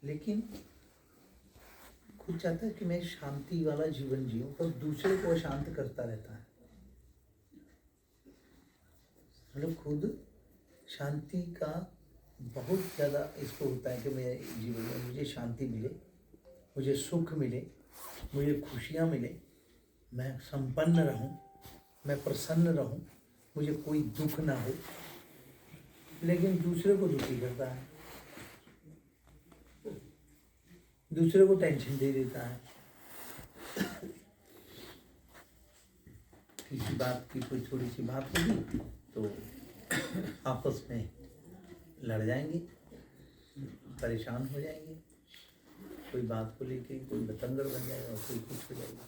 लेकिन खुद चाहता है कि मैं शांति वाला जीवन जीऊं, पर दूसरे को अशांत करता रहता है। मतलब खुद शांति का बहुत ज़्यादा इसको होता है कि मेरे जीवन में मुझे शांति मिले, मुझे सुख मिले, मुझे खुशियाँ मिले, मैं संपन्न रहूं, मैं प्रसन्न रहूं, मुझे कोई दुख ना हो, लेकिन दूसरे को दुखी करता है, दूसरे को टेंशन दे देता है। किसी बात की कोई थोड़ी सी बात होगी तो आपस में लड़ जाएंगे, परेशान हो जाएंगे, कोई बात को लेके कोई बतंगड़ बन जाएगा, कोई कुछ हो जाएगा।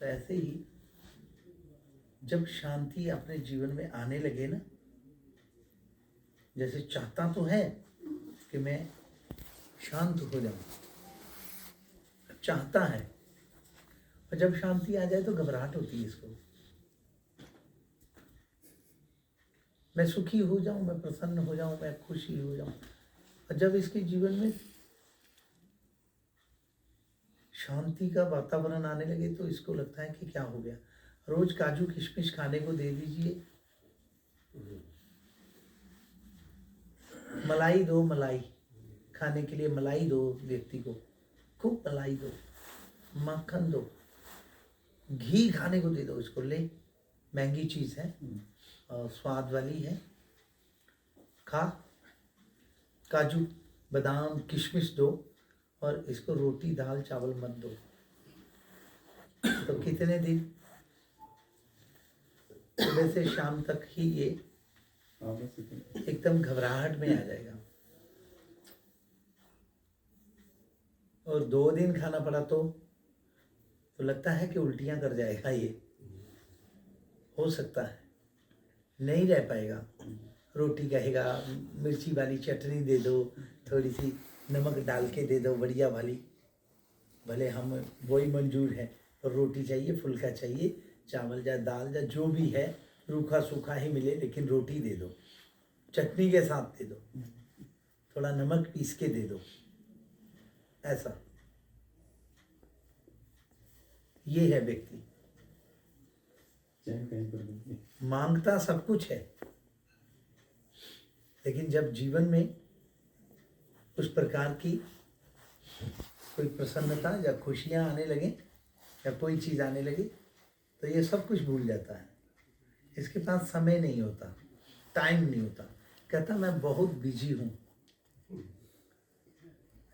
तो ऐसे ही जब शांति अपने जीवन में आने लगे ना, जैसे चाहता तो है कि मैं शांत हो जाऊं, चाहता है, और जब शांति आ जाए तो घबराहट होती है इसको। मैं सुखी हो जाऊं, मैं प्रसन्न हो जाऊं, मैं खुशी हो जाऊं। और जब इसके जीवन में शांति का वातावरण आने लगे तो इसको लगता है कि क्या हो गया। रोज काजू किशमिश खाने को दे दीजिए, मलाई दो, मलाई खाने के लिए मलाई दो व्यक्ति को, खूब मलाई दो, मक्खन दो, घी खाने को दे दो इसको, ले महंगी चीज़ है और स्वाद वाली है, खा। काजू बादाम किशमिश दो और इसको रोटी दाल चावल मत दो। तो कितने दिन, सुबह से शाम तक ही ये एकदम घबराहट में आ जाएगा। और 2 दिन खाना पड़ा तो लगता है कि उल्टियां कर जाएगा, ये हो सकता है, नहीं रह पाएगा। रोटी कहेगा मिर्ची वाली चटनी दे दो, थोड़ी सी नमक डाल के दे दो बढ़िया वाली, भले हम वही मंजूर है, और रोटी चाहिए, फुल्का चाहिए, चावल या दाल या जो भी है रूखा सूखा ही मिले, लेकिन रोटी दे दो, चटनी के साथ दे दो, थोड़ा नमक पीस के दे दो। ऐसा ये है व्यक्ति, मांगता सब कुछ है, लेकिन जब जीवन में उस प्रकार की कोई प्रसन्नता या खुशियां आने लगे या कोई चीज़ आने लगे तो ये सब कुछ भूल जाता है। इसके पास समय नहीं होता, टाइम नहीं होता, कहता मैं बहुत बिजी हूँ,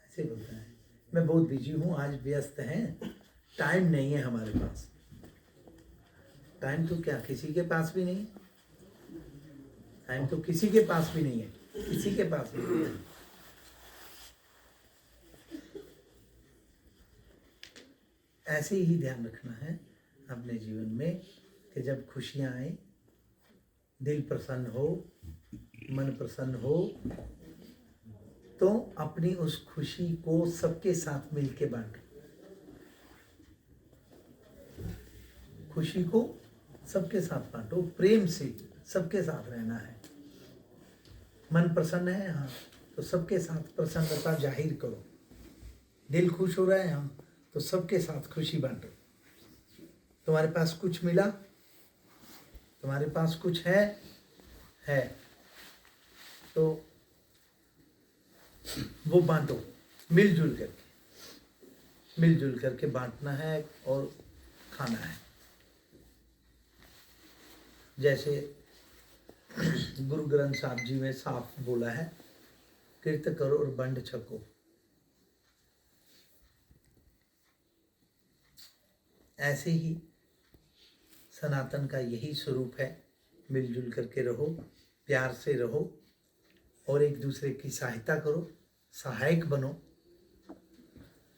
ऐसे बोलता है, मैं बहुत बिजी हूँ, आज व्यस्त हैं, टाइम नहीं है हमारे पास। टाइम तो क्या किसी के पास भी नहीं, टाइम तो किसी के पास भी नहीं है, किसी के पास भी नहीं है। ऐसे ही ध्यान रखना है अपने जीवन में कि जब खुशियाँ आए, दिल प्रसन्न हो, मन प्रसन्न हो, तो अपनी उस खुशी को सबके साथ मिलके बांटो। खुशी को सबके साथ बांटो, प्रेम से सबके साथ रहना है। मन प्रसन्न है, हाँ, तो सबके साथ प्रसन्नता जाहिर करो। दिल खुश हो रहा है, हाँ, तो सबके साथ खुशी बांटो। तुम्हारे पास कुछ मिला, तुम्हारे पास कुछ है तो वो बांटो, मिलजुल करके बांटना है और खाना है। जैसे गुरु ग्रंथ साहब जी में साफ बोला है, कृत करो और बंड छको। ऐसे ही सनातन का यही स्वरूप है, मिलजुल करके रहो, प्यार से रहो और एक दूसरे की सहायता करो, सहायक बनो।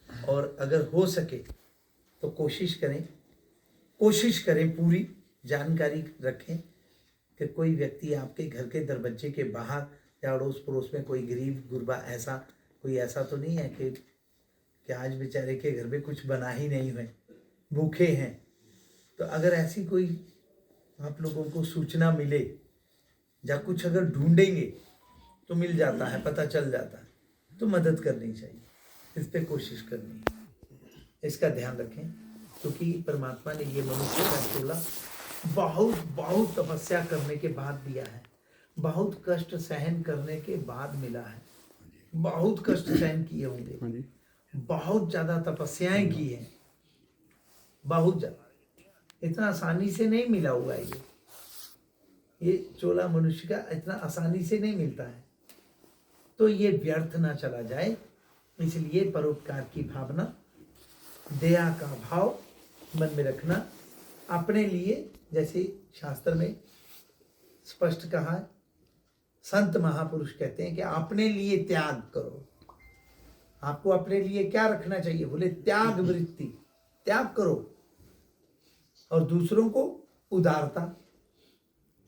और अगर हो सके तो कोशिश करें, पूरी जानकारी रखें कि कोई व्यक्ति आपके घर के दरवाजे के बाहर या अड़ोस पड़ोस में कोई गरीब गुरबा ऐसा तो नहीं है कि आज बेचारे के घर में कुछ बना ही नहीं है, भूखे हैं। तो अगर ऐसी कोई आप लोगों को सूचना मिले या कुछ अगर ढूंढेंगे तो मिल जाता है, पता चल जाता है। तो मदद करनी चाहिए, इस पे कोशिश करनी है। इसका ध्यान रखें, क्योंकि परमात्मा ने ये मनुष्य का चोला बहुत बहुत तपस्या करने के बाद दिया है, बहुत कष्ट सहन करने के बाद मिला है। बहुत कष्ट सहन किए होंगे, बहुत ज्यादा तपस्याएं की हैं, बहुत ज्यादा, इतना आसानी से नहीं मिला हुआ है ये चोला मनुष्य का इतना आसानी से नहीं मिलता है। तो ये व्यर्थ ना चला जाए, इसलिए परोपकार की भावना, दया का भाव मन में रखना। अपने लिए, जैसे शास्त्र में स्पष्ट कहा है, संत महापुरुष कहते हैं कि अपने लिए त्याग करो। आपको अपने लिए क्या रखना चाहिए? बोले त्याग वृत्ति, त्याग करो। और दूसरों को उदारता,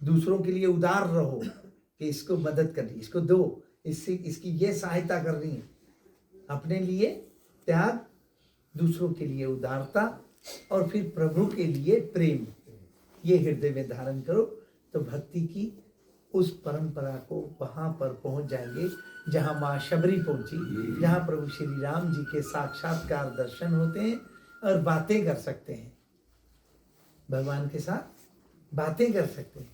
दूसरों के लिए उदार रहो कि इसको मदद करनी, इसको दो, इससे इसकी ये सहायता करनी है। अपने लिए त्याग, दूसरों के लिए उदारता, और फिर प्रभु के लिए प्रेम, ये हृदय में धारण करो तो भक्ति की उस परंपरा को वहां पर पहुंच जाएंगे जहां माँ शबरी पहुंची, जहां प्रभु श्री राम जी के साक्षात्कार दर्शन होते हैं और बातें कर सकते हैं, भगवान के साथ बातें कर सकते हैं।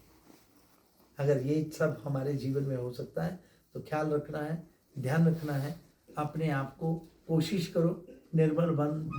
अगर ये सब हमारे जीवन में हो सकता है तो ख्याल रखना है, ध्यान रखना है, अपने आप को कोशिश करो निर्मल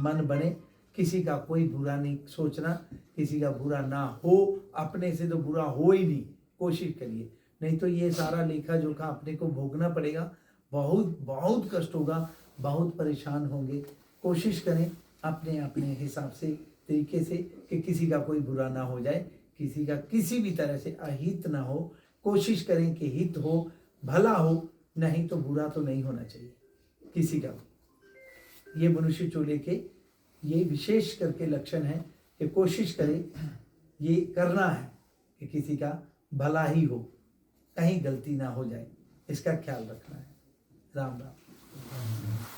मन बने, किसी का कोई बुरा नहीं सोचना, किसी का बुरा ना हो, अपने से तो बुरा हो ही नहीं, कोशिश करिए, नहीं तो ये सारा लेखा जोखा अपने को भोगना पड़ेगा, बहुत बहुत कष्ट होगा, बहुत परेशान होंगे। कोशिश करें अपने अपने हिसाब से, तरीके से, कि किसी का कोई बुरा ना हो जाए, किसी का किसी भी तरह से अहित ना हो। कोशिश करें कि हित हो, भला हो, नहीं तो बुरा तो नहीं होना चाहिए किसी का। ये मनुष्य चोले के ये विशेष करके लक्षण है कि कोशिश करें, ये करना है कि किसी का भला ही हो, कहीं गलती ना हो जाए, इसका ख्याल रखना है। राम राम।